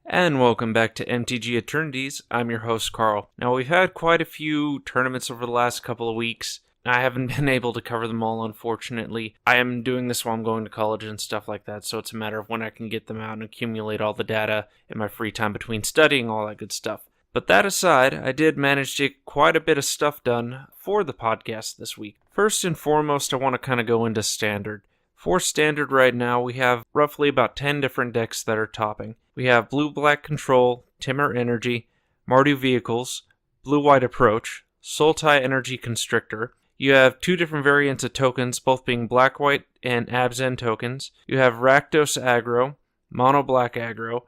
And welcome back to MTG-Eternities. I'm your host, Carl. Now, we've had quite a few tournaments over the last couple of weeks. I haven't been able to cover them all, unfortunately. I am doing this while I'm going to college and stuff like that, so it's a matter of when I can get them out and accumulate all the data in my free time between studying, all that good stuff. But that aside, I did manage to get quite a bit of stuff done for the podcast this week. First and foremost, I want to kind of go into Standard. For Standard right now, we have roughly about 10 different decks that are topping. We have Blue-Black Control, Timur Energy, Mardu Vehicles, Blue-White Approach, Sultai Energy Constrictor. You have two different variants of tokens, both being Black-White and Abzan tokens. You have Rakdos Aggro, Mono-Black Aggro,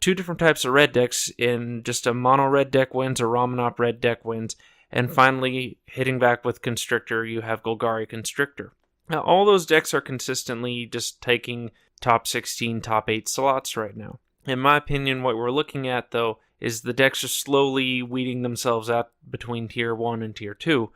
two different types of red decks in just a Mono-Red deck wins or Ramanop Red deck wins. And finally, hitting back with Constrictor, you have Golgari Constrictor. Now, all those decks are consistently just taking top 16, top 8 slots right now. In my opinion, what we're looking at, though, is the decks are slowly weeding themselves out between Tier 1 and Tier 2.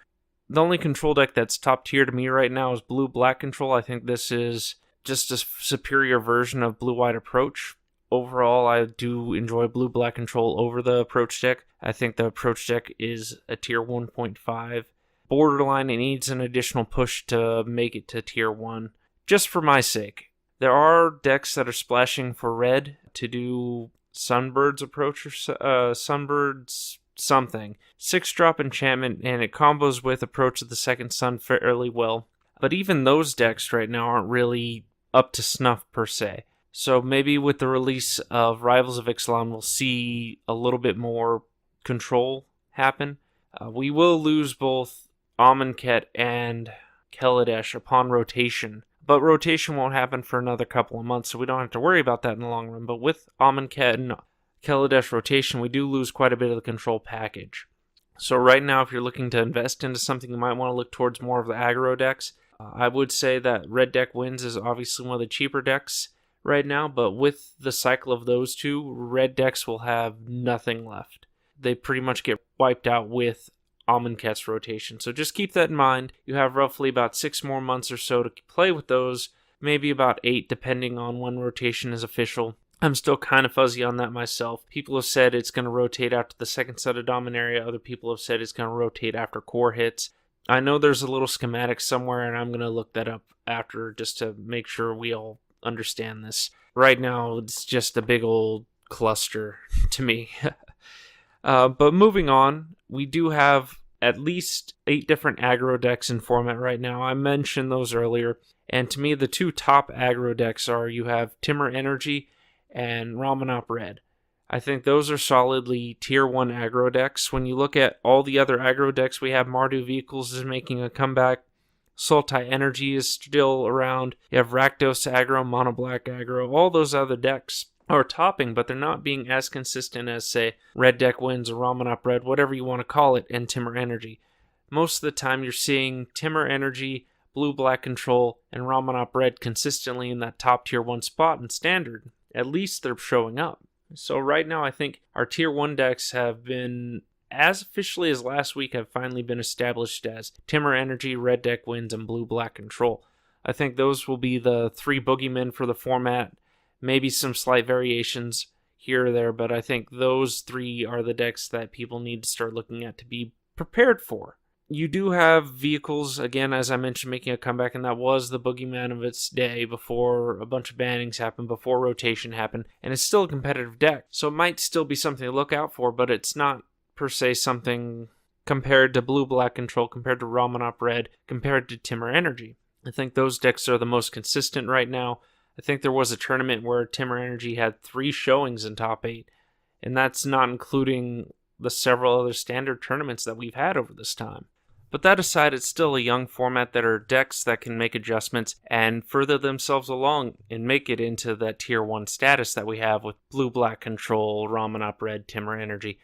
The only control deck that's top tier to me right now is Blue-Black Control. I think this is just a superior version of Blue-White Approach. Overall, I do enjoy Blue-Black Control over the Approach deck. I think the Approach deck is a Tier 1.5. Borderline, it needs an additional push to make it to Tier 1, just for my sake. There are decks that are splashing for red to do Sunbird's Approach or Sunbird's something. 6-drop enchantment, and it combos with Approach of the Second Sun fairly well. But even those decks right now aren't really up to snuff per se. So maybe with the release of Rivals of Ixalan, we'll see a little bit more control happen. We will lose both Amonkhet and Kaladesh upon rotation, but rotation won't happen for another couple of months, so we don't have to worry about that in the long run. But with Amonkhet and Kaladesh rotation, we do lose quite a bit of the control package. So right now, if you're looking to invest into something, you might want to look towards more of the aggro decks. I would say that Red Deck Wins is obviously one of the cheaper decks right now, but with the cycle of those two, red decks will have nothing left. They pretty much get wiped out with Amonkhet's rotation. So just keep that in mind. You have roughly about 6 more months or so to play with those, maybe about 8 depending on when rotation is official. I'm still kind of fuzzy on that myself. People have said it's going to rotate after the second set of Dominaria. Other people have said it's going to rotate after core hits. I know there's a little schematic somewhere, and I'm going to look that up after just to make sure we all understand this. Right now, it's just a big old cluster to me. But moving on, we do have at least 8 different aggro decks in format right now. I mentioned those earlier. And to me, the two top aggro decks are you have Timur Energy and Ramanop Red. I think those are solidly Tier 1 aggro decks. When you look at all the other aggro decks we have, Mardu Vehicles is making a comeback. Sultai Energy is still around. You have Rakdos Aggro, Mono Black Aggro. All those other decks are topping, but they're not being as consistent as, say, Red Deck Wins or Ramanop Red, whatever you want to call it, and Timur Energy. Most of the time you're seeing Timur Energy, Blue-Black Control, and Ramanop Red consistently in that top Tier 1 spot in Standard. At least they're showing up. So right now I think our Tier 1 decks have been, as officially as last week, have finally been established as Timur Energy, Red Deck Wins, and Blue-Black Control. I think those will be the 3 boogeymen for the format. Maybe some slight variations here or there, but I think those 3 are the decks that people need to start looking at to be prepared for. You do have Vehicles, again, as I mentioned, making a comeback, and that was the boogeyman of its day before a bunch of bannings happened, before rotation happened, and it's still a competitive deck, so it might still be something to look out for, but it's not per se something compared to Blue-Black Control, compared to Ramanop Red, compared to Timur Energy. I think those decks are the most consistent right now. I think there was a tournament where Timur Energy had 3 showings in top 8, and that's not including the several other standard tournaments that we've had over this time. But that aside, it's still a young format that are decks that can make adjustments and further themselves along and make it into that Tier 1 status that we have with Blue-Black Control, Ramanop Red, Timur Energy.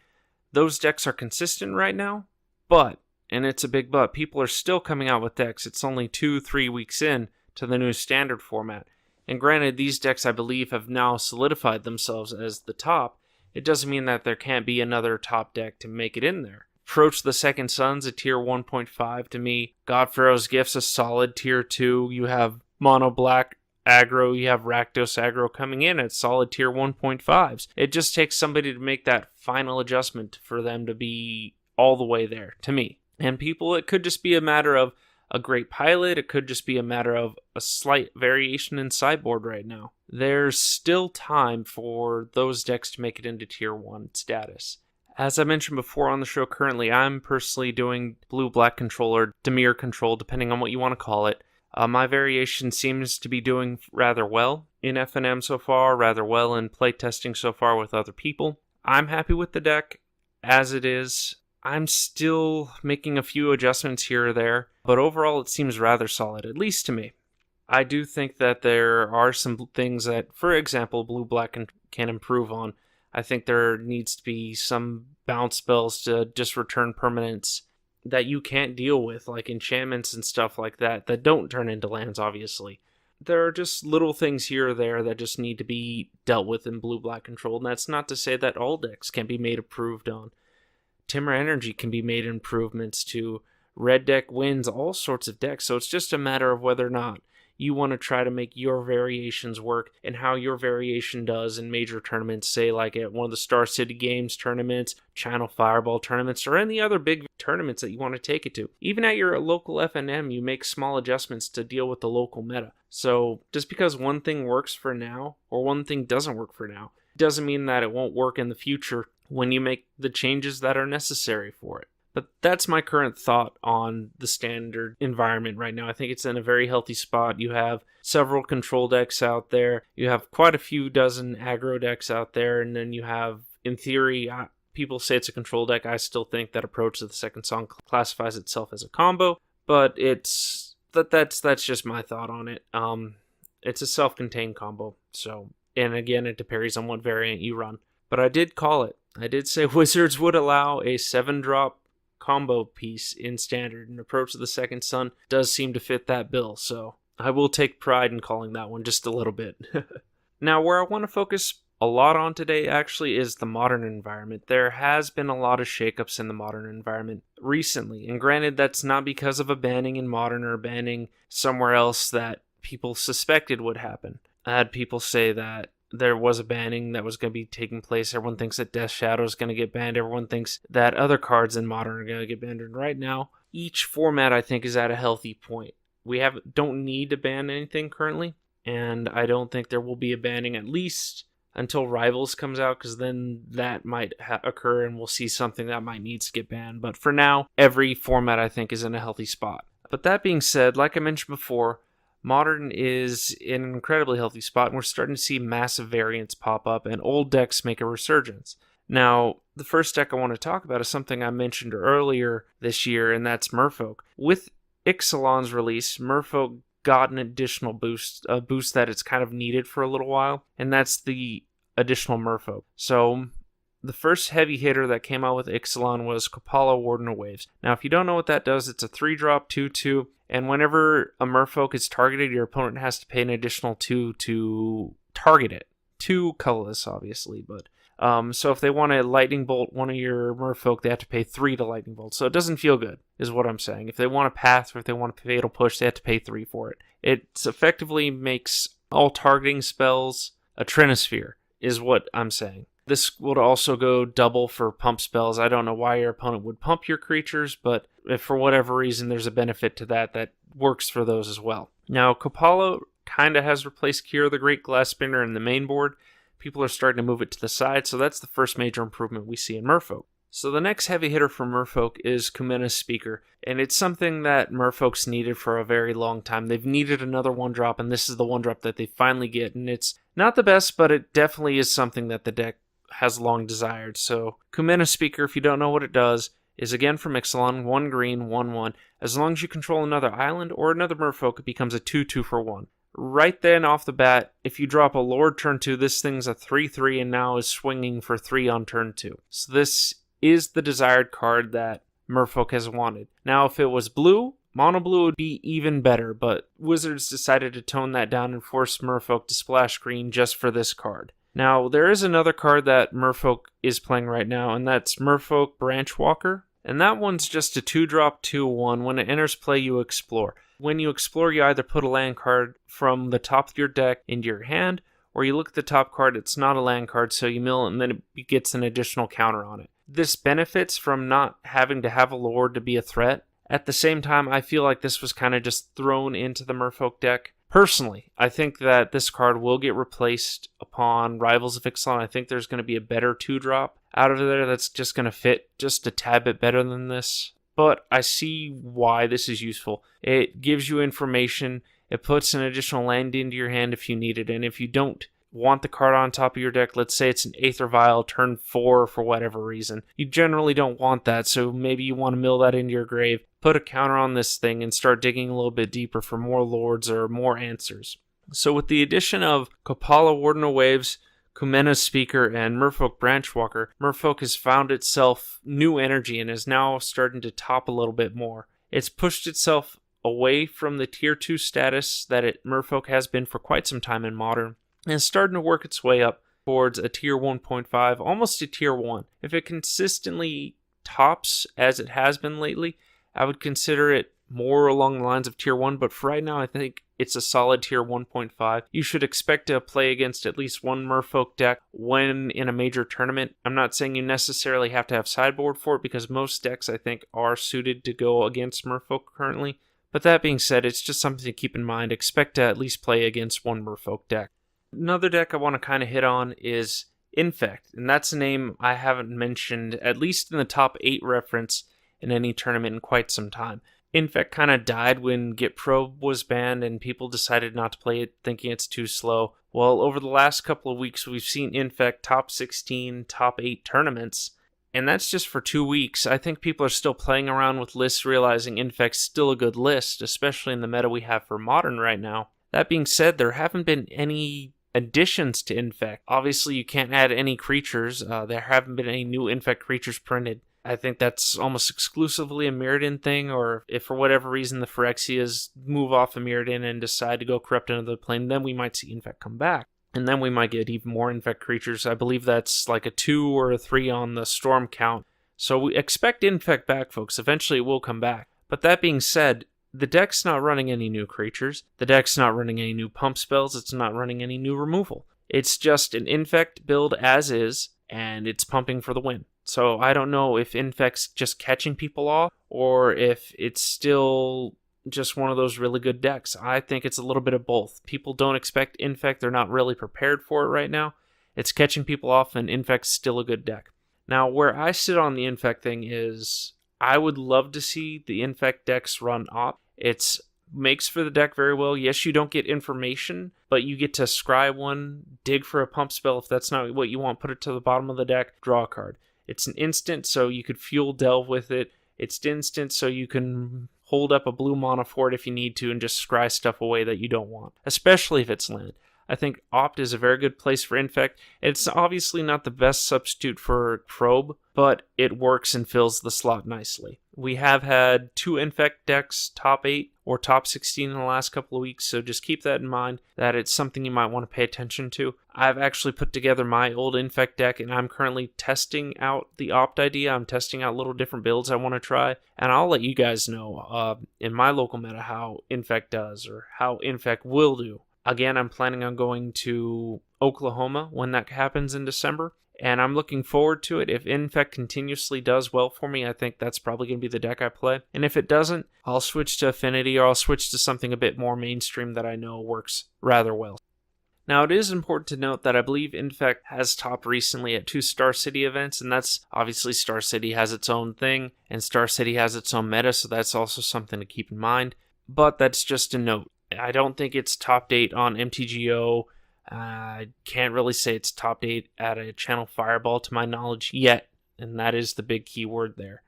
Those decks are consistent right now, but, and it's a big but, people are still coming out with decks. It's only 2-3 weeks in to the new standard format. And granted, these decks, I believe, have now solidified themselves as the top. It doesn't mean that there can't be another top deck to make it in there. Approach the Second Sun's a Tier 1.5 to me. God Pharaoh's Gift's a solid Tier 2. You have Mono Black aggro, you have Rakdos aggro coming in at solid tier 1.5s. It just takes somebody to make that final adjustment for them to be all the way there, to me. And people, it could just be a matter of a great pilot. It could just be a matter of a slight variation in sideboard right now. There's still time for those decks to make it into tier 1 status. As I mentioned before on the show, currently I'm personally doing blue-black control or Dimir control, depending on what you want to call it. My variation seems to be doing rather well in FNM so far, rather well in playtesting so far with other people. I'm happy with the deck as it is. I'm still making a few adjustments here or there, but overall it seems rather solid, at least to me. I do think that there are some things that, for example, blue-black can improve on. I think there needs to be some bounce spells to just return permanents that you can't deal with, like enchantments and stuff like that, that don't turn into lands, obviously. There are just little things here or there that just need to be dealt with in blue-black control, and that's not to say that all decks can be made improved on. Timber Energy can be made improvements to. Red deck wins all sorts of decks, so it's just a matter of whether or not you want to try to make your variations work and how your variation does in major tournaments, say like at one of the Star City Games tournaments, Channel Fireball tournaments, or any other big tournaments that you want to take it to. Even at your local FNM, you make small adjustments to deal with the local meta. So just because one thing works for now or one thing doesn't work for now, doesn't mean that it won't work in the future when you make the changes that are necessary for it. But that's my current thought on the standard environment right now. I think it's in a very healthy spot. You have several control decks out there. You have quite a few dozen aggro decks out there. And then you have, in theory, people say it's a control deck. I still think that Approach to the Second Song classifies itself as a combo. But that's just my thought on it. It's a self-contained combo. So, and again, it depends on what variant you run. But I did call it. I did say Wizards would allow a 7-drop combo piece in standard, and Approach to the Second Sun does seem to fit that bill, so I will take pride in calling that one just a little bit. Now, where I want to focus a lot on today actually is the modern environment. There has been a lot of shakeups in the modern environment recently, and granted, that's not because of a banning in modern or banning somewhere else that people suspected would happen. I had people say that there was a banning that was going to be taking place. Everyone thinks that Death Shadow is going to get banned. Everyone thinks that other cards in Modern are going to get banned. And right now, each format, I think, is at a healthy point. We don't need to ban anything currently, and I don't think there will be a banning at least until Rivals comes out, because then that might occur and we'll see something that might need to get banned. But for now, every format, I think, is in a healthy spot. But that being said, like I mentioned before, Modern is in an incredibly healthy spot, and we're starting to see massive variants pop up, and old decks make a resurgence. Now, the first deck I want to talk about is something I mentioned earlier this year, and that's Merfolk. With Ixalan's release, Merfolk got an additional boost, a boost that it's kind of needed for a little while, and that's the additional Merfolk. So, the first heavy hitter that came out with Ixalan was Kapala, Warden of Waves. Now, if you don't know what that does, it's a 3-drop, 2/2, and whenever a Merfolk is targeted, your opponent has to pay an additional 2 to target it. 2 colorless, obviously, but so if they want to Lightning Bolt one of your Merfolk, they have to pay 3 to Lightning Bolt. So it doesn't feel good, is what I'm saying. If they want a Path or if they want a Fatal Push, they have to pay 3 for it. It effectively makes all targeting spells a Trinisphere, is what I'm saying. This would also go double for pump spells. I don't know why your opponent would pump your creatures, but if for whatever reason there's a benefit to that works for those as well. Now, Kapala kind of has replaced Kira the Great Glass Spinner in the main board. People are starting to move it to the side, so that's the first major improvement we see in Merfolk. So the next heavy hitter for Merfolk is Kumena's Speaker, and it's something that Merfolk's needed for a very long time. They've needed another 1-drop, and this is the 1-drop that they finally get, and it's not the best, but it definitely is something that the deck has long desired. So Kumena's Speaker, if you don't know what it does, is again from Ixalan, 1 green, 1/1. As long as you control another island or another Merfolk, it becomes a 2/2 for 1. Right then off the bat, if you drop a Lord turn 2, this thing's a 3/3 and now is swinging for 3 on turn 2. So this is the desired card that Merfolk has wanted. Now if it was blue, Mono Blue would be even better, but Wizards decided to tone that down and force Merfolk to splash green just for this card. Now, there is another card that Merfolk is playing right now, and that's Merfolk Branchwalker. And that one's just a 2-drop, 2/1. When it enters play, you explore. When you explore, you either put a land card from the top of your deck into your hand, or you look at the top card, it's not a land card, so you mill it and then it gets an additional counter on it. This benefits from not having to have a Lord to be a threat. At the same time, I feel like this was kind of just thrown into the Merfolk deck. Personally, I think that this card will get replaced upon Rivals of Ixalan. I think there's going to be a better 2-drop out of there that's just going to fit just a tad bit better than this. But I see why this is useful. It gives you information. It puts an additional land into your hand if you need it. And if you don't want the card on top of your deck, let's say it's an Aether Vial turn 4 for whatever reason, you generally don't want that, so maybe you want to mill that into your grave, put a counter on this thing, and start digging a little bit deeper for more Lords or more answers. So with the addition of Kopala Warden of Waves, Kumena Speaker, and Merfolk Branchwalker, Merfolk has found itself new energy and is now starting to top a little bit more. It's pushed itself away from the tier 2 status that Merfolk has been for quite some time in Modern, and it's starting to work its way up towards a tier 1.5, almost a tier 1. If it consistently tops as it has been lately, I would consider it more along the lines of tier 1, but for right now I think it's a solid tier 1.5. You should expect to play against at least one Merfolk deck when in a major tournament. I'm not saying you necessarily have to have sideboard for it, because most decks I think are suited to go against Merfolk currently. But that being said, it's just something to keep in mind. Expect to at least play against one Merfolk deck. Another deck I want to kind of hit on is Infect, and that's a name I haven't mentioned, at least in the top 8 reference, in any tournament in quite some time. Infect kind of died when Get Probe was banned and people decided not to play it, thinking it's too slow. Well, over the last couple of weeks, we've seen Infect top 16, top 8 tournaments, and that's just for 2 weeks. I think people are still playing around with lists, realizing Infect's still a good list, especially in the meta we have for Modern right now. That being said, there haven't been any additions to Infect. Obviously, you can't add any creatures. There haven't been any new Infect creatures printed. I think that's almost exclusively a Mirrodin thing, or if for whatever reason the Phyrexias move off of Mirrodin and decide to go corrupt into the plane, then we might see Infect come back. And then we might get even more Infect creatures. I believe that's like a 2 or a 3 on the Storm count. So we expect Infect back, folks. Eventually it will come back. But that being said, the deck's not running any new creatures. The deck's not running any new pump spells. It's not running any new removal. It's just an Infect build as is, and it's pumping for the win. So I don't know if Infect's just catching people off, or if it's still just one of those really good decks. I think it's a little bit of both. People don't expect Infect. They're not really prepared for it right now. It's catching people off, and Infect's still a good deck. Now, where I sit on the Infect thing is, I would love to see the Infect decks run op. It makes for the deck very well. Yes, you don't get information, but you get to scry one, dig for a pump spell. If that's not what you want, put it to the bottom of the deck, draw a card. It's an instant, so you could fuel delve with it. It's instant, so you can hold up a blue mana for it if you need to and just scry stuff away that you don't want, especially if it's land. I think Opt is a very good place for Infect. It's obviously not the best substitute for Probe, but it works and fills the slot nicely. We have had 2 Infect decks top 8 or top 16 in the last couple of weeks, so just keep that in mind, that it's something you might want to pay attention to. I've actually put together my old Infect deck, and I'm currently testing out the Opt idea. I'm testing out little different builds I want to try, and I'll let you guys know in my local meta how Infect does, or how Infect will do. Again, I'm planning on going to Oklahoma when that happens in December, and I'm looking forward to it. If Infect continuously does well for me, I think that's probably going to be the deck I play. And if it doesn't, I'll switch to Affinity, or I'll switch to something a bit more mainstream that I know works rather well. Now, it is important to note that I believe Infect has topped recently at 2 Star City events, and that's obviously Star City has its own thing, and Star City has its own meta, so that's also something to keep in mind. But that's just a note. I don't think it's top 8 on MTGO. I can't really say it's top 8 at a Channel Fireball to my knowledge yet, and that is the big key word there.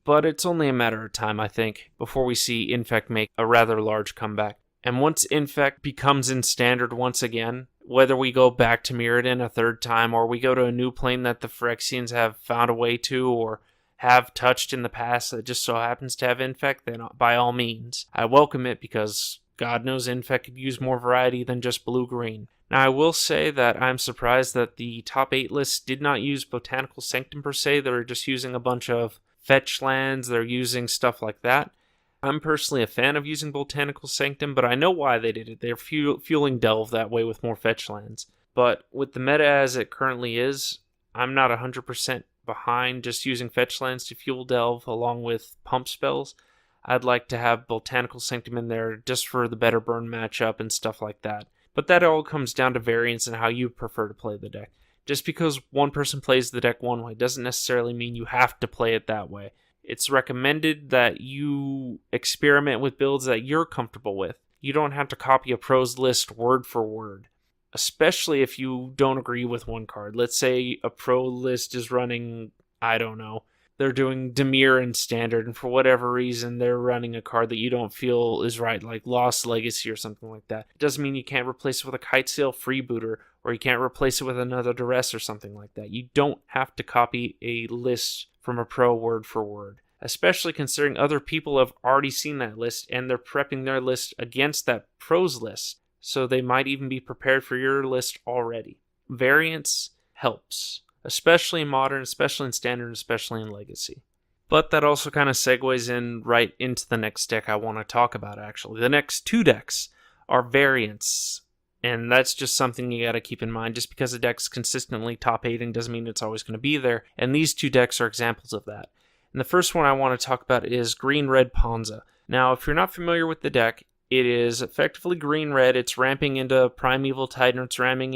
But it's only a matter of time, I think, before we see Infect make a rather large comeback. And once Infect becomes in Standard once again, whether we go back to Mirrodin a third time, or we go to a new plane that the Phyrexians have found a way to, or have touched in the past that just so happens to have Infect, then by all means, I welcome it, because God knows Infect could use more variety than just blue-green. Now, I will say that I'm surprised that the top 8 list did not use Botanical Sanctum per se. They're just using a bunch of fetch lands. They're using stuff like that. I'm personally a fan of using Botanical Sanctum, but I know why they did it. They're fueling Delve that way with more fetch lands. But with the meta as it currently is, I'm not 100% behind just using fetch lands to fuel Delve along with pump spells. I'd like to have Botanical Sanctum in there just for the better burn matchup and stuff like that. But that all comes down to variance and how you prefer to play the deck. Just because one person plays the deck one way doesn't necessarily mean you have to play it that way. It's recommended that you experiment with builds that you're comfortable with. You don't have to copy a pro's list word for word, especially if you don't agree with one card. Let's say a pro list is running, I don't know, they're doing Dimir in Standard, and for whatever reason, they're running a card that you don't feel is right, like Lost Legacy or something like that. It doesn't mean you can't replace it with a Kitesail Freebooter, or you can't replace it with another Duress or something like that. You don't have to copy a list from a pro word for word, especially considering other people have already seen that list and they're prepping their list against that pro's list, so they might even be prepared for your list already. Variance helps, especially in Modern, especially in Standard, especially in Legacy. But that also kind of segues in right into the next deck I want to talk about, actually. The next two decks are variants, and that's just something you got to keep in mind. Just because a deck's consistently top 8ing doesn't mean it's always going to be there, and these two decks are examples of that. And the first one I want to talk about is Green-Red Ponzo. Now, if you're not familiar with the deck, it is effectively green-red. It's ramping into Primeval Titan, or it's ramping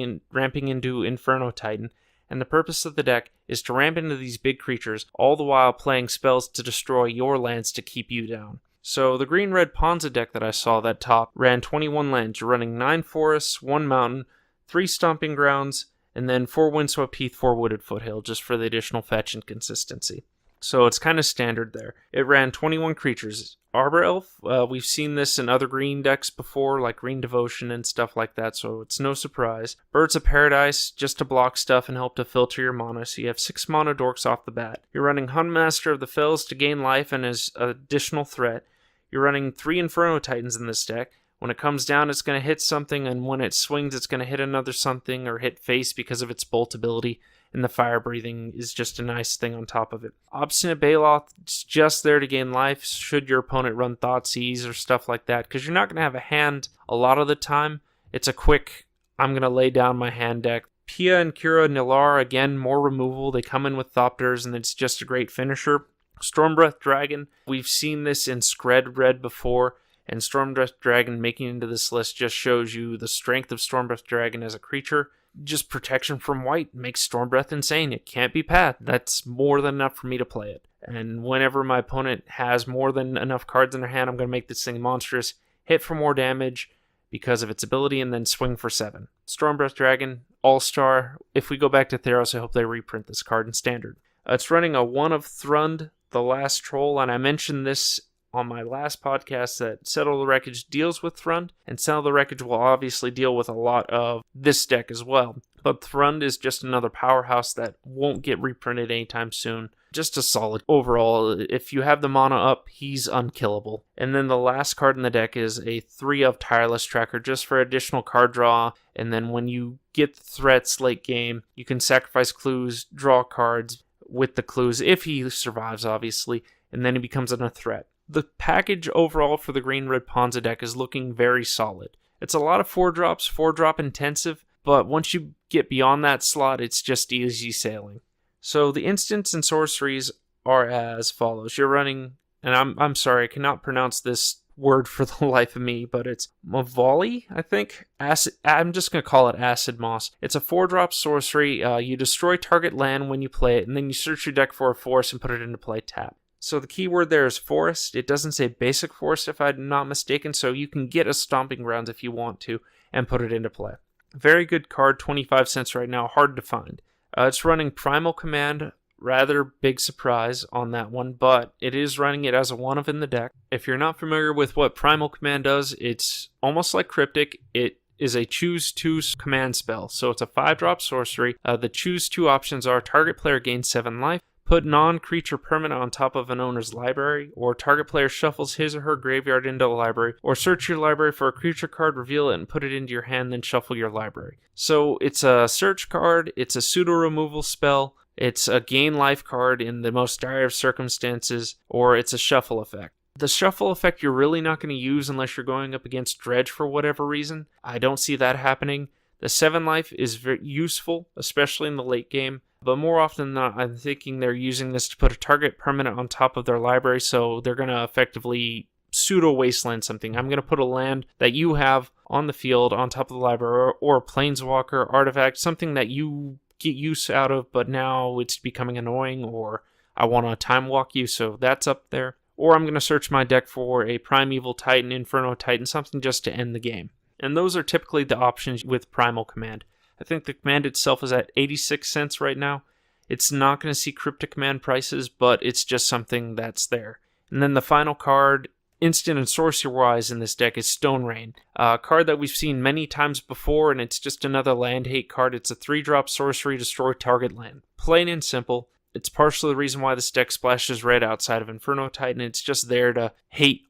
into Inferno Titan. And the purpose of the deck is to ramp into these big creatures, all the while playing spells to destroy your lands to keep you down. So the Green-Red Ponzo deck that I saw that top ran 21 lands. You're running 9 forests, 1 mountain, 3 stomping grounds, and then 4 windswept heath, 4 wooded foothill, just for the additional fetch and consistency. So it's kind of standard there. It ran 21 creatures. Arbor Elf, we've seen this in other green decks before, like Green Devotion and stuff like that, so it's no surprise. Birds of Paradise, just to block stuff and help to filter your mana, so you have 6 mana dorks off the bat. You're running Huntmaster of the Fells to gain life and as an additional threat. You're running 3 Inferno Titans in this deck. When it comes down, it's going to hit something, and when it swings, it's going to hit another something or hit face because of its bolt ability. And the fire breathing is just a nice thing on top of it. Obstinate Baloth is just there to gain life should your opponent run Thoughtseize or stuff like that, because you're not going to have a hand a lot of the time. It's a quick, I'm going to lay down my hand deck. Pia and Kira Nilar, again, more removal. They come in with Thopters, and it's just a great finisher. Stormbreath Dragon, we've seen this in Scred Red before, and Stormbreath Dragon making into this list just shows you the strength of Stormbreath Dragon as a creature. Just protection from white makes Stormbreath insane. It can't be path. That's more than enough for me to play it. And whenever my opponent has more than enough cards in their hand, I'm going to make this thing monstrous, hit for more damage because of its ability, and then swing for 7. Stormbreath Dragon, All-Star. If we go back to Theros, I hope they reprint this card in Standard. It's running a 1 of Thrund, the Last Troll, and I mentioned this on my last podcast that Settle the Wreckage deals with Thrund, and Settle the Wreckage will obviously deal with a lot of this deck as well. But Thrund is just another powerhouse that won't get reprinted anytime soon. Just a solid overall. If you have the mana up, he's unkillable. And then the last card in the deck is a 3 of Tireless Tracker, just for additional card draw. And then when you get the threats late game, you can sacrifice clues, draw cards with the clues, if he survives, obviously, and then he becomes a threat. The package overall for the Green-Red Ponzo deck is looking very solid. It's a lot of 4-drops, 4-drop intensive, but once you get beyond that slot, it's just easy sailing. So the instants and sorceries are as follows. You're running, and I'm sorry, I cannot pronounce this word for the life of me, but it's Mavali, I think. I'm just going to call it Acid Moss. It's a 4-drop sorcery. You destroy target land when you play it, and then you search your deck for a forest and put it into play tap. So the key word there is forest. It doesn't say basic forest if I'm not mistaken, so you can get a Stomping Grounds if you want to and put it into play. Very good card, 25 cents right now, hard to find. It's running Primal Command, rather big surprise on that one, but it is running it as a 1 of in the deck. If you're not familiar with what Primal Command does, it's almost like Cryptic. It is a choose 2 command spell, so it's a 5-drop sorcery. The choose 2 options are target player gains 7 life, put non-creature permanent on top of an owner's library, or target player shuffles his or her graveyard into the library, or search your library for a creature card, reveal it, and put it into your hand, then shuffle your library. So it's a search card, it's a pseudo-removal spell, it's a gain life card in the most dire of circumstances, or it's a shuffle effect. The shuffle effect you're really not going to use unless you're going up against Dredge for whatever reason. I don't see that happening. The 7 life is very useful, especially in the late game, but more often than not, I'm thinking they're using this to put a target permanent on top of their library, so they're going to effectively pseudo-wasteland something. I'm going to put a land that you have on the field on top of the library, or a planeswalker, artifact, something that you get use out of, but now it's becoming annoying, or I want to time walk you, so that's up there. Or I'm going to search my deck for a Primeval Titan, Inferno Titan, something just to end the game. And those are typically the options with Primal Command. I think the command itself is at 86 cents right now. It's not going to see Cryptic Command prices, but it's just something that's there. And then the final card, instant and sorcery-wise in this deck, is Stone Rain. A card that we've seen many times before, and it's just another land hate card. It's a 3-drop sorcery, destroy target land. Plain and simple. It's partially the reason why this deck splashes red outside of Inferno Titan. It's just there to hate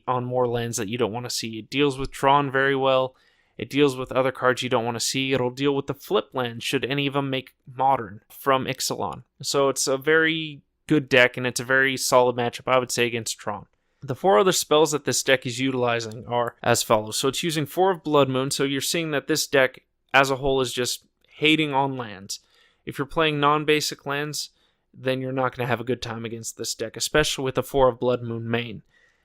on more lands that you don't want to see. It deals with Tron very well. It deals with other cards you don't want to see. It'll deal with the flip lands should any of them make Modern from Ixalan. So it's a very good deck, and it's a very solid matchup, I would say, against Tron. The 4 other spells that this deck is utilizing are as follows. So it's using 4 of Blood Moon, so you're seeing that this deck as a whole is just hating on lands. If you're playing non-basic lands, then you're not going to have a good time against this deck, especially with the 4 of Blood Moon main.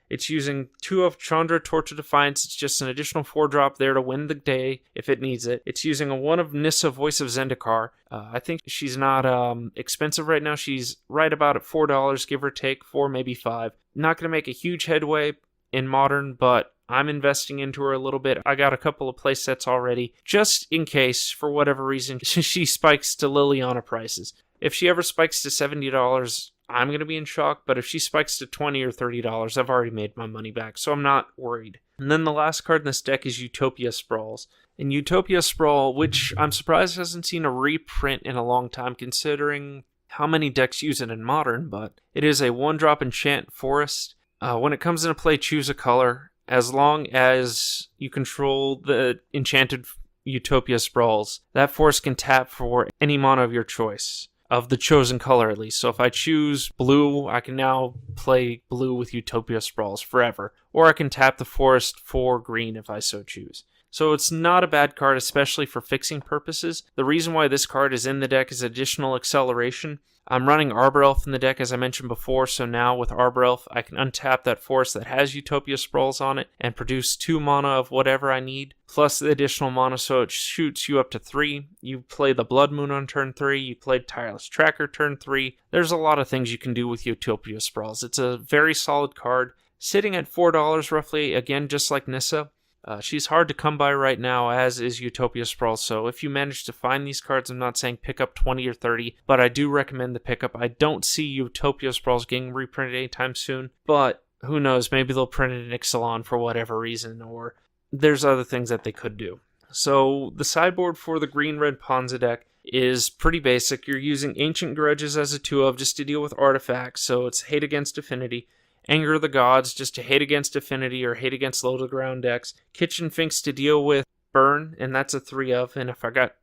It's using 2 of Chandra, Torch of Defiance. It's just an additional 4-drop there to win the day if it needs it. It's using a 1 of Nissa, Voice of Zendikar. I think she's not expensive right now. She's right about at $4, give or take, 4, maybe 5. Not going to make a huge headway in Modern, but I'm investing into her a little bit. I got a couple of play sets already, just in case, for whatever reason, she spikes to Liliana prices. If she ever spikes to $70, I'm going to be in shock, but if she spikes to $20 or $30, I've already made my money back, so I'm not worried. And then the last card in this deck is Utopia Sprawls. And Utopia Sprawl, which I'm surprised hasn't seen a reprint in a long time, considering how many decks use it in Modern, but it is a 1-drop enchant forest. When it comes into play, choose a color. As long as you control the enchanted Utopia Sprawls, that forest can tap for any mana of your choice, of the chosen color at least. So if I choose blue, I can now play blue with Utopia Sprawls forever. Or I can tap the forest for green if I so choose. So it's not a bad card, especially for fixing purposes. The reason why this card is in the deck is additional acceleration. I'm running Arbor Elf in the deck, as I mentioned before, so now with Arbor Elf, I can untap that forest that has Utopia Sprawls on it and produce 2 mana of whatever I need, plus the additional mana, so it shoots you up to 3. You play the Blood Moon on turn 3, you played Tireless Tracker turn 3. There's a lot of things you can do with Utopia Sprawls. It's a very solid card, sitting at $4 roughly, again, just like Nissa. She's hard to come by right now, as is Utopia Sprawl, so if you manage to find these cards, I'm not saying pick up 20 or 30, but I do recommend the pickup. I don't see Utopia Sprawls getting reprinted anytime soon, but who knows, maybe they'll print it in Ixalan for whatever reason, or there's other things that they could do. So the sideboard for the green-red Ponzo deck is pretty basic. You're using Ancient Grudges as a 2-of just to deal with artifacts, so it's hate against affinity. Anger of the Gods, just to hate against Affinity or hate against low-to-the-ground decks. Kitchen Finks to deal with Burn, and that's a 3-of. And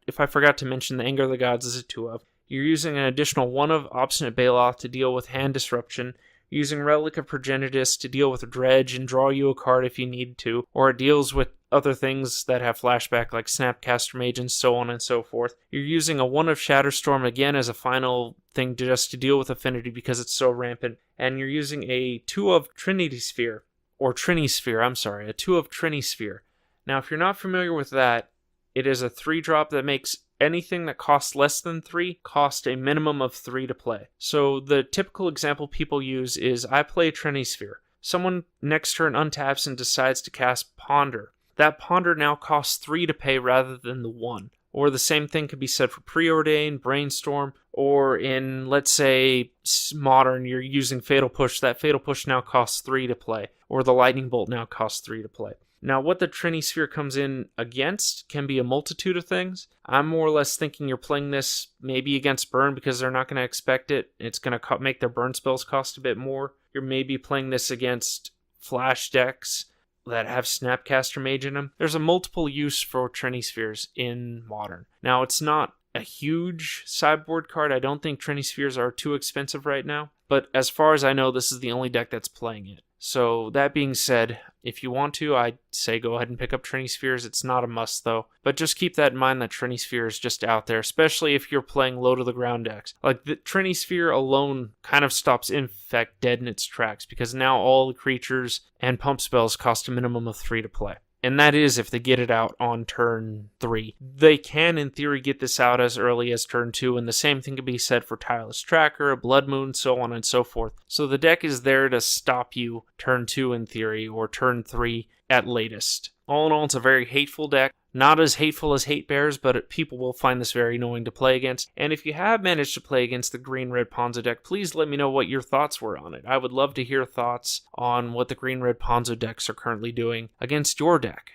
if I forgot to mention, the Anger of the Gods is a 2-of. You're using an additional 1-of Obstinate Baloth to deal with Hand Disruption. You're using Relic of Progenitus to deal with Dredge and draw you a card if you need to. Or it deals with other things that have flashback like Snapcaster Mage and so on and so forth. You're using a 1 of Shatterstorm again as a final thing just to deal with Affinity because it's so rampant. And you're using a 2 of Trinity Sphere, or Trinisphere, I'm sorry, a 2 of Trinisphere. Now if you're not familiar with that, it is a 3-drop that makes anything that costs less than 3 cost a minimum of 3 to play. So the typical example people use is I play Trinisphere. Someone next turn untaps and decides to cast Ponder. That Ponder now costs 3 to pay rather than the 1. Or the same thing could be said for Preordain, Brainstorm, or in, let's say, Modern, you're using Fatal Push. That Fatal Push now costs 3 to play. Or the Lightning Bolt now costs 3 to play. Now, what the Trinisphere comes in against can be a multitude of things. I'm more or less thinking you're playing this maybe against Burn because they're not going to expect it. It's going to make their Burn spells cost a bit more. You're maybe playing this against Flash decks that have Snapcaster Mage in them. There's a multiple use for Trinispheres in Modern. Now, it's not a huge sideboard card. I don't think Trinispheres are too expensive right now, but as far as I know, this is the only deck that's playing it. So that being said, if you want to, I'd say go ahead and pick up Trinity Spheres. It's not a must though. But just keep that in mind that Trinity Sphere is just out there, especially if you're playing low to the ground decks. Like the Trinity Sphere alone kind of stops Infect dead in its tracks, because now all the creatures and pump spells cost a minimum of 3 to play. And that is if they get it out on turn 3. They can, in theory, get this out as early as turn 2, and the same thing can be said for Tireless Tracker, Blood Moon, so on and so forth. So the deck is there to stop you turn 2 in theory, or turn 3 at latest. All in all, it's a very hateful deck. Not as hateful as Hate Bears, but people will find this very annoying to play against. And if you have managed to play against the Green-Red Ponzo deck, please let me know what your thoughts were on it. I would love to hear thoughts on what the Green-Red Ponzo decks are currently doing against your deck.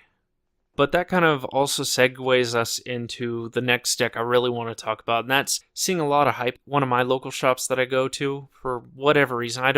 But that kind of also segues us into the next deck I really want to talk about, and that's seeing a lot of hype. One of my local shops that I go to, for whatever reason, I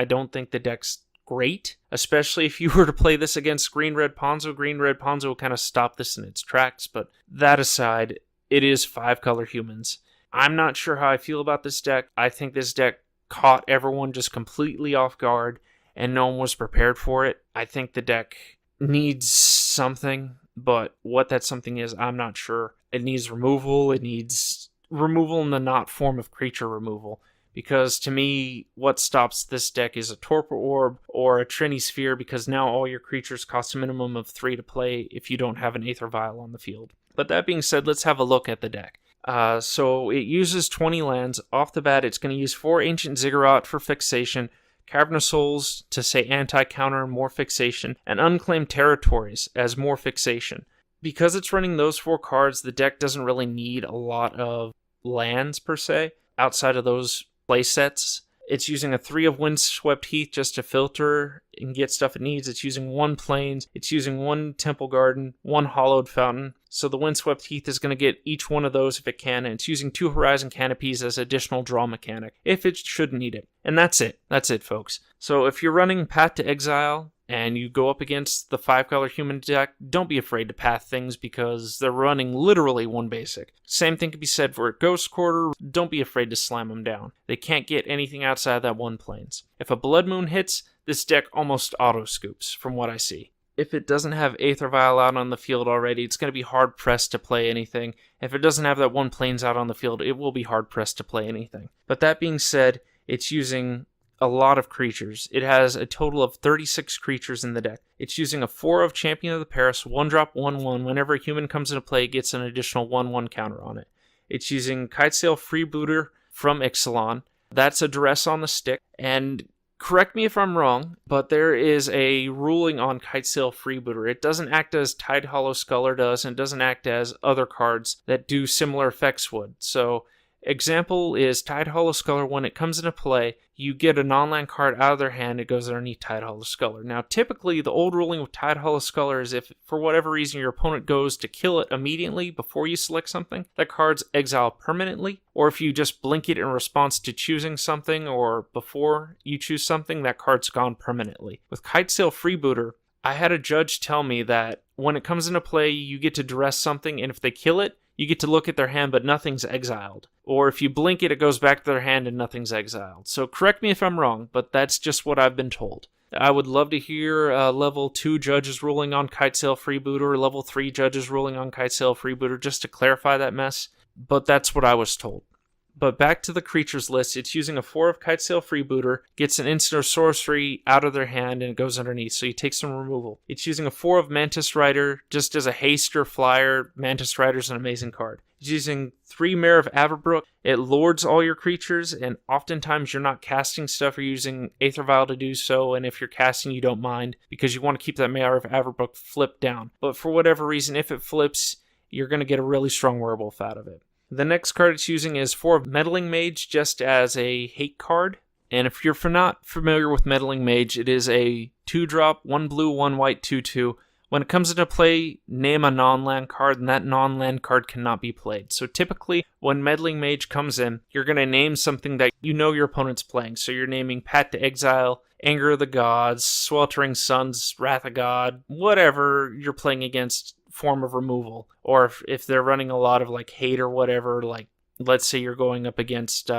don't think the deck's great, especially if you were to play this against Green-Red Ponzo. Green-Red Ponzo will kind of stop this in its tracks, but that aside, it is 5-color humans. I'm not sure how I feel about this deck. I think this deck caught everyone just completely off guard, and no one was prepared for it. I think the deck needs something, but what that something is, I'm not sure. It needs removal. It needs removal in the not form of creature removal. Because to me, what stops this deck is a Torpor Orb or a Trinity Sphere, because now all your creatures cost a minimum of 3 to play if you don't have an Aether Vial on the field. But that being said, let's have a look at the deck. So it uses 20 lands. Off the bat, it's going to use 4 Ancient Ziggurat for fixation, Cavern of Souls to say anti-counter and more fixation, and Unclaimed Territories as more fixation. Because it's running those 4 cards, the deck doesn't really need a lot of lands per se, outside of those play sets. It's using a 3 of Windswept Heath just to filter and get stuff it needs. It's using 1 Plains. It's using 1 Temple Garden, 1 Hollowed Fountain. So the Windswept Heath is going to get each one of those if it can, and it's using 2 Horizon Canopies as additional draw mechanic, if it should need it. And that's it. That's it, folks. So if you're running Path to Exile, and you go up against the 5-color human deck, don't be afraid to path things, because they're running literally 1 basic. Same thing can be said for a Ghost Quarter. Don't be afraid to slam them down. They can't get anything outside of that 1 Plains. If a Blood Moon hits, this deck almost auto-scoops, from what I see. If it doesn't have Aether Vial out on the field already, it's going to be hard-pressed to play anything. If it doesn't have that 1 Plains out on the field, it will be hard-pressed to play anything. But that being said, it's using a lot of creatures. It has a total of 36 creatures in the deck. It's using a 4 of Champion of the Paris, 1-drop, 1-1. Whenever a human comes into play, it gets an additional 1-1 counter on it. It's using Kitesail Freebooter from Ixalan. That's a Duress on the stick. And correct me if I'm wrong, but there is a ruling on Kitesail Freebooter. It doesn't act as Tide Hollow Sculler does, and it doesn't act as other cards that do similar effects would. So, example is Tide Hollow Sculler. When it comes into play, you get a non-land card out of their hand, it goes underneath Tide Hollow Sculler. Now, typically, the old ruling with Tide Hollow Sculler is if, for whatever reason, your opponent goes to kill it immediately before you select something, that card's exiled permanently. Or if you just blink it in response to choosing something, or before you choose something, that card's gone permanently. With Kitesail Freebooter, I had a judge tell me that when it comes into play, you get to duress something, and if they kill it, you get to look at their hand, but nothing's exiled. Or if you blink it, it goes back to their hand and nothing's exiled. So correct me if I'm wrong, but that's just what I've been told. I would love to hear level 2 judges ruling on Kitesail Freebooter, or level 3 judges ruling on Kitesail Freebooter, just to clarify that mess. But that's what I was told. But back to the creatures list, it's using a 4 of Kitesail Freebooter, gets an instant or sorcery out of their hand, and it goes underneath, so you take some removal. It's using a 4 of Mantis Rider, just as a haste or flyer. Mantis Rider's an amazing card. It's using 3 Mare of Averbrook. It lords all your creatures, and oftentimes you're not casting stuff, you're using Aether Vial to do so, and if you're casting, you don't mind, because you want to keep that Mare of Averbrook flipped down. But for whatever reason, if it flips, you're going to get a really strong werewolf out of it. The next card it's using is 4 of Meddling Mage, just as a hate card. And if you're not familiar with Meddling Mage, it is a 2-drop, 1 blue, 1 white, 2/2. When it comes into play, name a non-land card, and that non-land card cannot be played. So typically, when Meddling Mage comes in, you're going to name something that you know your opponent's playing. So you're naming Path to Exile, Anger of the Gods, Sweltering Suns, Wrath of God, whatever you're playing against form of removal. Or if they're running a lot of like hate or whatever, like let's say you're going up against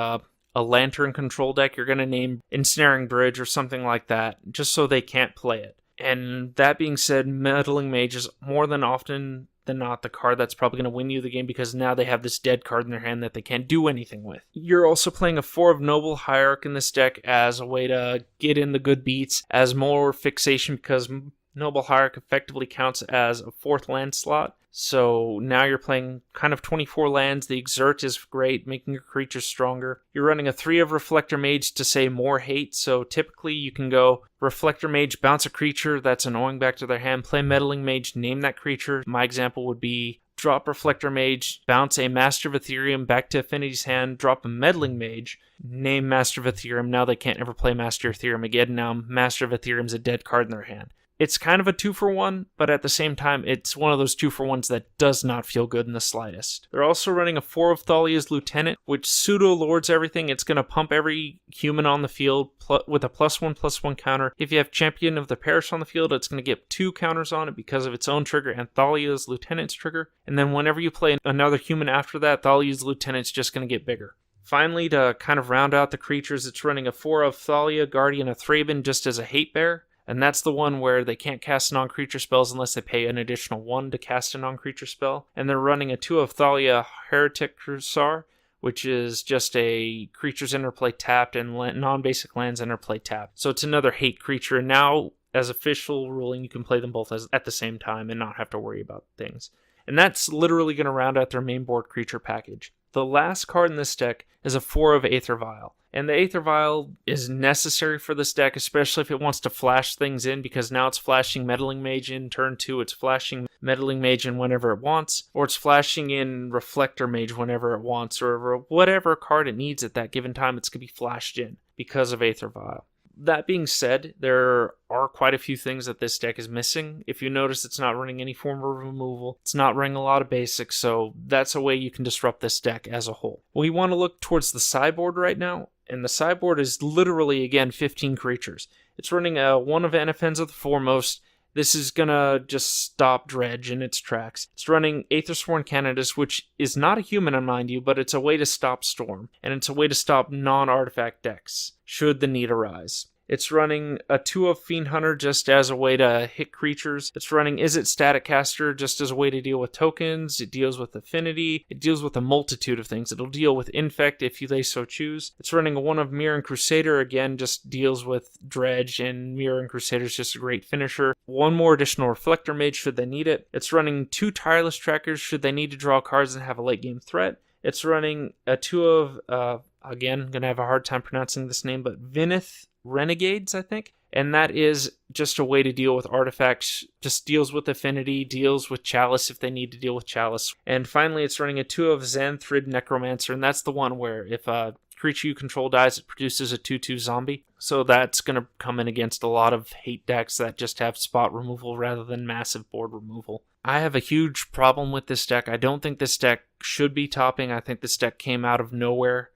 a Lantern control deck, you're going to name Ensnaring Bridge or something like that, just so they can't play it. And that being said, Meddling Mage is more than often than not the card that's probably going to win you the game, because now they have this dead card in their hand that they can't do anything with. You're also playing a 4 of Noble Hierarch in this deck as a way to get in the good beats, as more fixation, because Noble Hierarch effectively counts as a 4th land slot. So now you're playing kind of 24 lands. The Exert is great, making your creatures stronger. You're running a 3 of Reflector Mage to say more hate. So typically you can go Reflector Mage, bounce a creature that's annoying back to their hand, play Meddling Mage, name that creature. My example would be drop Reflector Mage, bounce a Master of Ethereum back to Affinity's hand, drop a Meddling Mage, name Master of Ethereum. Now they can't ever play Master of Ethereum again. Now Master of Ethereum's a dead card in their hand. It's kind of a 2-for-1, but at the same time, it's one of those 2-for-1s that does not feel good in the slightest. They're also running a 4 of Thalia's Lieutenant, which pseudo-lords everything. It's going to pump every human on the field with a +1/+1 counter. If you have Champion of the Parish on the field, it's going to get 2 counters on it because of its own trigger and Thalia's Lieutenant's trigger. And then whenever you play another human after that, Thalia's Lieutenant's just going to get bigger. Finally, to kind of round out the creatures, it's running a 4 of Thalia, Guardian of Thraben, just as a hate bear. And that's the one where they can't cast non-creature spells unless they pay an additional 1 to cast a non-creature spell. And they're running a 2 of Thalia, Heretic Cursar, which is just a creatures interplay tapped and non-basic lands interplay tapped. So it's another hate creature. And now, as official ruling, you can play them both at the same time and not have to worry about things. And that's literally going to round out their main board creature package. The last card in this deck is a 4 of Aether Vial. And the Aether Vial is necessary for this deck, especially if it wants to flash things in, because now it's flashing Meddling Mage in turn 2, it's flashing Meddling Mage in whenever it wants, or it's flashing in Reflector Mage whenever it wants, or whatever card it needs at that given time, it's going to be flashed in because of Aether Vial. That being said, there are quite a few things that this deck is missing. If you notice, it's not running any form of removal. It's not running a lot of basics, so that's a way you can disrupt this deck as a whole. We want to look towards the sideboard right now, and the sideboard is literally, again, 15 creatures. It's running a 1 of Anafenza the Foremost. This is gonna just stop Dredge in its tracks. It's running Aethersworn Canadas, which is not a human, mind you, but it's a way to stop Storm, and it's a way to stop non-artifact decks, should the need arise. It's running a 2 of Fiend Hunter just as a way to hit creatures. It's running Is It Static Caster just as a way to deal with tokens. It deals with Affinity. It deals with a multitude of things. It'll deal with Infect if they so choose. It's running a 1 of Mirror Crusader, again, just deals with Dredge, and Mirror Crusader is just a great finisher. 1 more additional Reflector Mage should they need it. It's running 2 Tireless Trackers should they need to draw cards and have a late game threat. It's running a 2 of, again, I'm going to have a hard time pronouncing this name, but Vinith Renegades, I think. And that is just a way to deal with artifacts, just deals with Affinity, deals with Chalice if they need to deal with Chalice. And finally, it's running a 2 of Xanthrid Necromancer, and that's the one where if a creature you control dies, it produces a 2/2 zombie. So that's going to come in against a lot of hate decks that just have spot removal rather than massive board removal. I have a huge problem with this deck. I don't think this deck should be topping. I think this deck came out of nowhere.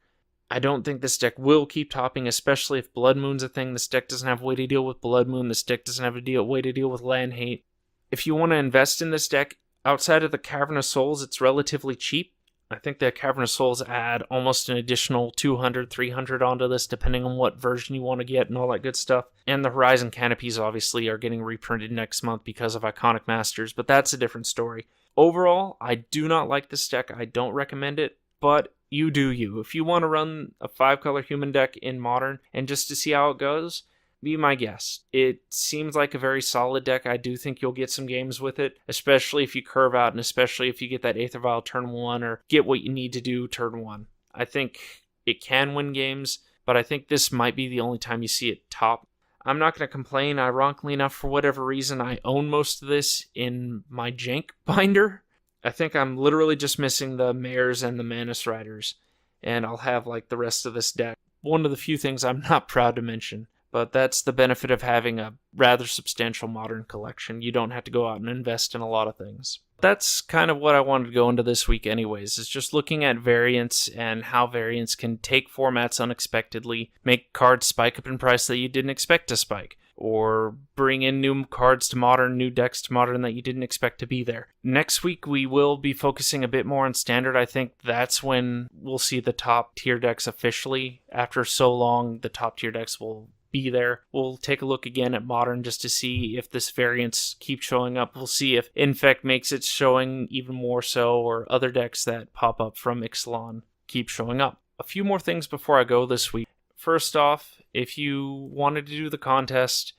I don't think this deck will keep topping, especially if Blood Moon's a thing. This deck doesn't have a way to deal with Blood Moon. This deck doesn't have a way to deal with land hate. If you want to invest in this deck, outside of the Cavern of Souls, it's relatively cheap. I think the Cavern of Souls add almost an additional 200, 300 onto this, depending on what version you want to get and all that good stuff. And the Horizon Canopies, obviously, are getting reprinted next month because of Iconic Masters, but that's a different story. Overall, I do not like this deck. I don't recommend it, but you do you. If you want to run a 5-color human deck in Modern and just to see how it goes, be my guest. It seems like a very solid deck. I do think you'll get some games with it, especially if you curve out and especially if you get that Aether Vial turn 1 or get what you need to do turn 1. I think it can win games, but I think this might be the only time you see it top. I'm not going to complain. Ironically enough, for whatever reason, I own most of this in my Jank binder. I think I'm literally just missing the Mares and the Manus Riders, and I'll have like the rest of this deck. One of the few things I'm not proud to mention, but that's the benefit of having a rather substantial Modern collection. You don't have to go out and invest in a lot of things. That's kind of what I wanted to go into this week anyways, is just looking at variants and how variants can take formats unexpectedly, make cards spike up in price that you didn't expect to spike. or bring in new cards to Modern, new decks to Modern that you didn't expect to be there. Next week, we will be focusing a bit more on Standard. I think that's when we'll see the top tier decks officially. After so long, the top tier decks will be there. We'll take a look again at Modern just to see if this variance keeps showing up. We'll see if Infect makes it showing even more so, or other decks that pop up from Ixalan keep showing up. A few more things before I go this week. First off, if you wanted to do the contest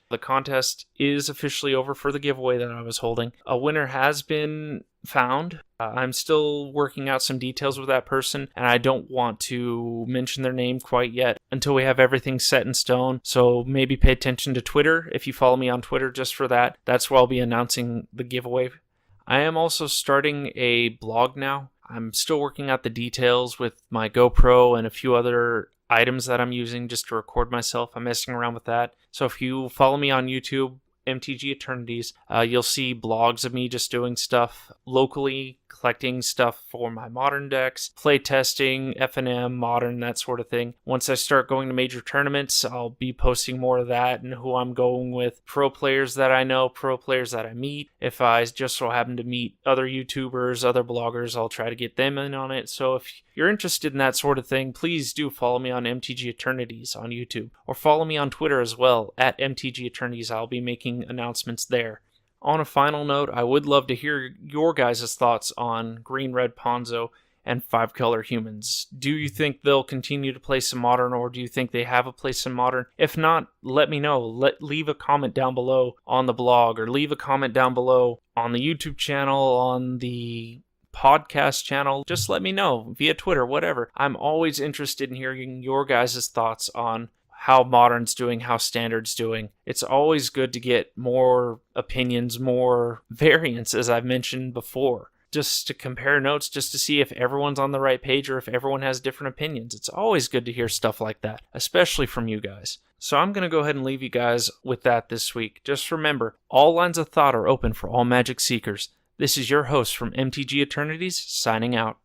is officially over for the giveaway that I was holding. A winner has been found. I'm still working out some details with that person, and I don't want to mention their name quite yet until we have everything set in stone. So maybe pay attention to Twitter if you follow me on Twitter just for that. That's where I'll be announcing the giveaway. I am also starting a blog now. I'm still working out the details with my GoPro and a few other items that I'm using just to record myself. I'm messing around with that. So if you follow me on YouTube, MTG-Eternities, you'll see blogs of me just doing stuff locally, collecting stuff for my Modern decks, play testing, FNM, Modern, that sort of thing. Once I start going to major tournaments, I'll be posting more of that and who I'm going with, pro players that I know, pro players that I meet. If I just so happen to meet other YouTubers, other bloggers, I'll try to get them in on it. So if you're interested in that sort of thing, please do follow me on MTG-Eternities on YouTube, or follow me on Twitter as well, at MTG-Eternities. I'll be making announcements there. On a final note, I would love to hear your guys' thoughts on Green Red Ponzo and 5-color humans. Do you think they'll continue to play some Modern, or do you think they have a place in Modern? If not, let me know. Leave a comment down below on the blog, or leave a comment down below on the YouTube channel, on the podcast channel. Just let me know via Twitter, whatever. I'm always interested in hearing your guys' thoughts on how Modern's doing, how Standard's doing. It's always good to get more opinions, more variants, as I've mentioned before, just to compare notes, just to see if everyone's on the right page or if everyone has different opinions. It's always good to hear stuff like that, especially from you guys. So I'm going to go ahead and leave you guys with that this week. Just remember, all lines of thought are open for all Magic Seekers. This is your host from MTG Eternities, signing out.